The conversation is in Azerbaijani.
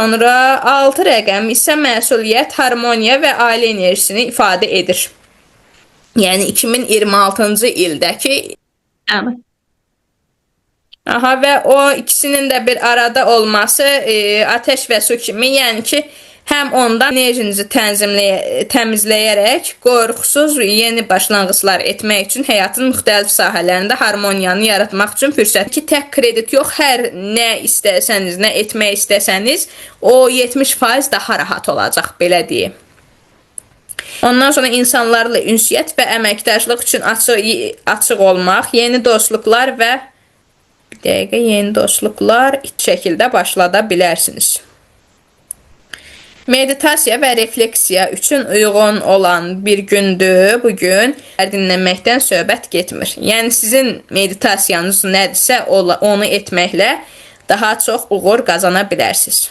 Sonra 6 rəqəm isə məsuliyyət, harmoniya və ailə enerjisini ifadə edir. Yəni 2026-cı ildəki və o ikisinin də bir arada olması ateş və su kimi, yəni ki, həm ondan enerjinizi təmizləyərək qorxusuz yeni başlanğıclar etmək üçün həyatın müxtəlif sahələrində harmoniyanı yaratmaq üçün fürsət. Ki, tək kredit yox, hər nə istəsəniz, nə etmək istəsəniz, o 70% daha rahat olacaq, belə deyim. Ondan sonra insanlarla ünsiyyət və əməkdaşlıq üçün açıq olmaq, yeni dostluqlar və yeni dostluqlar şəkildə başlada bilərsiniz. Meditasiya və refleksiya üçün uyğun olan bir gündür bugün. Dinləməkdən söhbət getmir. Yəni sizin meditasiyanız nədirsə onu etməklə daha çox uğur qazana bilərsiniz.